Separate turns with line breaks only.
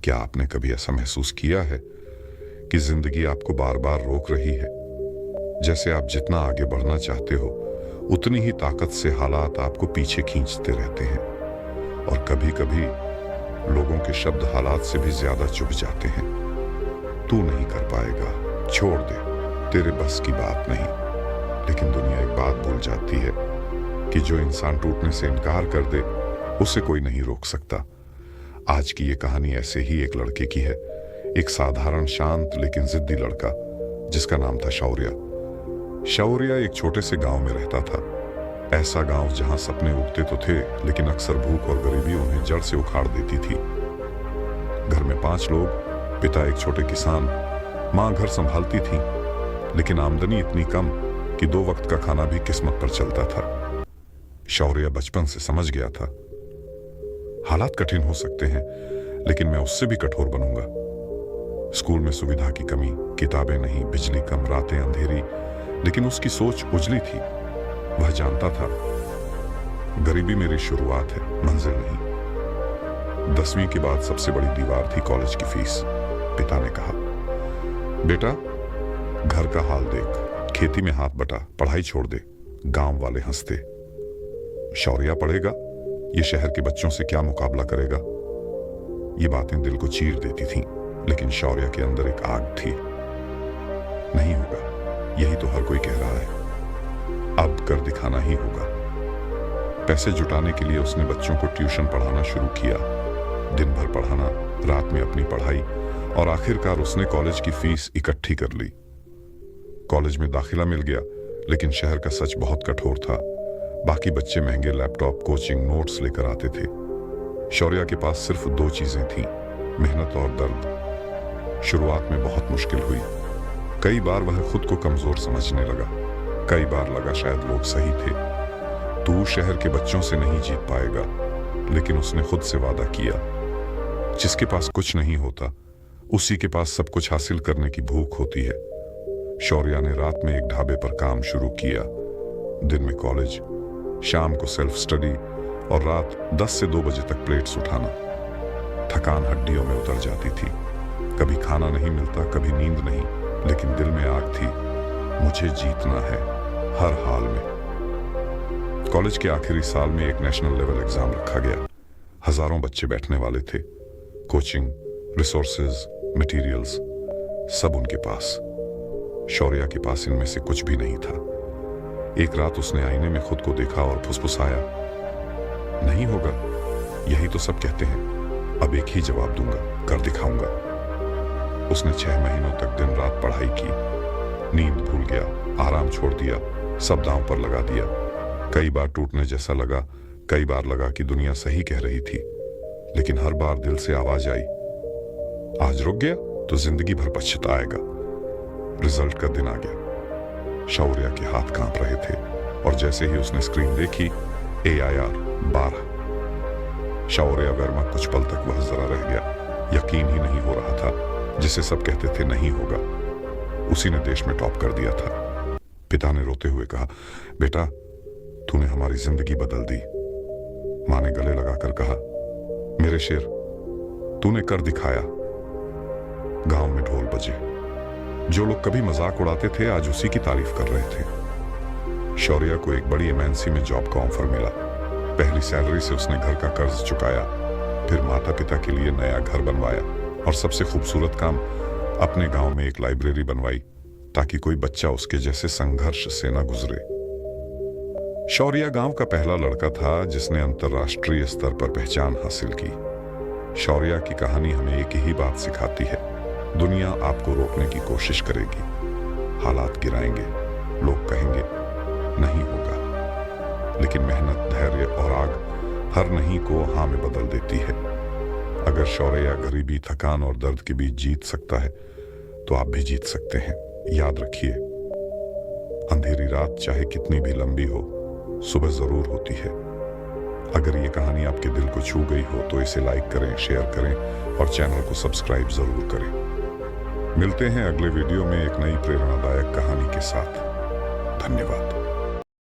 क्या आपने कभी ऐसा महसूस किया है कि जिंदगी आपको बार बार रोक रही है? जैसे आप जितना आगे बढ़ना चाहते हो उतनी ही ताकत से हालात आपको पीछे खींचते रहते हैं। और कभी कभी लोगों के शब्द हालात से भी ज्यादा चुभ जाते हैं। तू नहीं कर पाएगा, छोड़ दे, तेरे बस की बात नहीं। लेकिन दुनिया एक बात भूल जाती है कि जो इंसान टूटने से इनकार कर दे उसे कोई नहीं रोक सकता। आज की ये कहानी ऐसे ही एक लड़के की है, एक साधारण शांत लेकिन जिद्दी लड़का जिसका नाम था शौर्य। शौर्य एक छोटे से गांव में रहता था। ऐसा गांव जहां सपने उगते तो थे लेकिन अक्सर भूख और गरीबी उन्हें जड़ से उखाड़ देती थी। घर में 5 लोग, पिता एक छोटे किसान, माँ घर संभालती थी, लेकिन आमदनी इतनी कम कि 2 वक्त का खाना भी किस्मत पर चलता था। शौर्य बचपन से समझ गया था, हालात कठिन हो सकते हैं लेकिन मैं उससे भी कठोर बनूंगा। स्कूल में सुविधा की कमी, किताबें नहीं, बिजली कम, रातें अंधेरी, लेकिन उसकी सोच उजली थी। वह जानता था गरीबी मेरी शुरुआत है, मंजिल नहीं। 10वीं के बाद सबसे बड़ी दीवार थी कॉलेज की फीस। पिता ने कहा, बेटा घर का हाल देख, खेती में हाथ बटा, पढ़ाई छोड़ दे। गांव वाले हंसते, शौर्य पढ़ेगा, ये शहर के बच्चों से क्या मुकाबला करेगा। ये बातें दिल को चीर देती थीं, लेकिन शौर्य के अंदर एक आग थी। नहीं होगा, यही तो हर कोई कह रहा है, अब कर दिखाना ही होगा। पैसे जुटाने के लिए उसने बच्चों को ट्यूशन पढ़ाना शुरू किया। दिन भर पढ़ाना, रात में अपनी पढ़ाई, और आखिरकार उसने कॉलेज की फीस इकट्ठी कर ली। कॉलेज में दाखिला मिल गया, लेकिन शहर का सच बहुत कठोर था। बाकी बच्चे महंगे लैपटॉप, कोचिंग, नोट्स लेकर आते थे। शौर्य के पास सिर्फ 2 चीजें थीं, मेहनत और दर्द। शुरुआत में बहुत मुश्किल हुई। कई बार वह खुद को कमजोर समझने लगा। कई बार लगा शायद लोग सही थे। तू शहर के बच्चों से नहीं जीत पाएगा। लेकिन उसने खुद से वादा किया, जिसके पास कुछ नहीं होता उसी के पास सब कुछ हासिल करने की भूख होती है। शौर्य ने रात में एक ढाबे पर काम शुरू किया। दिन में कॉलेज, शाम को सेल्फ स्टडी और रात 10 से 2 बजे तक प्लेट्स उठाना। थकान हड्डियों में उतर जाती थी। कभी खाना नहीं मिलता, कभी नींद नहीं, लेकिन दिल में आग थी, मुझे जीतना है हर हाल में। कॉलेज के आखिरी साल में एक नेशनल लेवल एग्जाम रखा गया। हजारों बच्चे बैठने वाले थे। कोचिंग, रिसोर्सेज, मटेरियल्स सब उनके पास। शौर्य के पास इनमें से कुछ भी नहीं था। एक रात उसने आईने में खुद को देखा और फुसफुसाया, नहीं होगा, यही तो सब कहते हैं, अब एक ही जवाब दूंगा, कर दिखाऊंगा। उसने 6 महीनों तक दिन रात पढ़ाई की। नींद भूल गया, आराम छोड़ दिया, सब दांव पर लगा दिया। कई बार टूटने जैसा लगा, कई बार लगा कि दुनिया सही कह रही थी, लेकिन हर बार दिल से आवाज आई, आज रुक गया तो जिंदगी भर पछताएगा। रिजल्ट का दिन आ गया। शौर्य के हाथ कांप रहे थे और जैसे ही उसने स्क्रीन देखी, AIR 12। शौर्य वर्मा कुछ पल तक वह जरा रह गया। यकीन ही नहीं हो रहा था, जिसे सब कहते थे नहीं होगा, उसी ने देश में टॉप कर दिया था। पिता ने रोते हुए कहा, बेटा तूने हमारी जिंदगी बदल दी। मां ने गले लगाकर कहा, मेरे शेर तूने कर दिखाया। गांव में ढोल बजे। जो लोग कभी मजाक उड़ाते थे आज उसी की तारीफ कर रहे थे। शौर्य को एक बड़ी MNC में जॉब का ऑफर मिला। पहली सैलरी से उसने घर का कर्ज चुकाया, फिर माता पिता के लिए नया घर बनवाया और सबसे खूबसूरत काम, अपने गांव में एक लाइब्रेरी बनवाई ताकि कोई बच्चा उसके जैसे संघर्ष से न गुजरे। शौर्य गांव का पहला लड़का था जिसने अंतर्राष्ट्रीय स्तर पर पहचान हासिल की। शौर्य की कहानी हमें एक ही बात सिखाती है, दुनिया आपको रोकने की कोशिश करेगी, हालात गिराएंगे, लोग कहेंगे नहीं होगा, लेकिन मेहनत, धैर्य और आग हर नहीं को हाँ में बदल देती है। अगर शौर्य गरीबी, थकान और दर्द के बीच जीत सकता है तो आप भी जीत सकते हैं। याद रखिए, अंधेरी रात चाहे कितनी भी लंबी हो, सुबह जरूर होती है। अगर ये कहानी आपके दिल को छू गई हो तो इसे लाइक करें, शेयर करें और चैनल को सब्सक्राइब जरूर करें। मिलते हैं अगले वीडियो में एक नई प्रेरणादायक कहानी के साथ। धन्यवाद।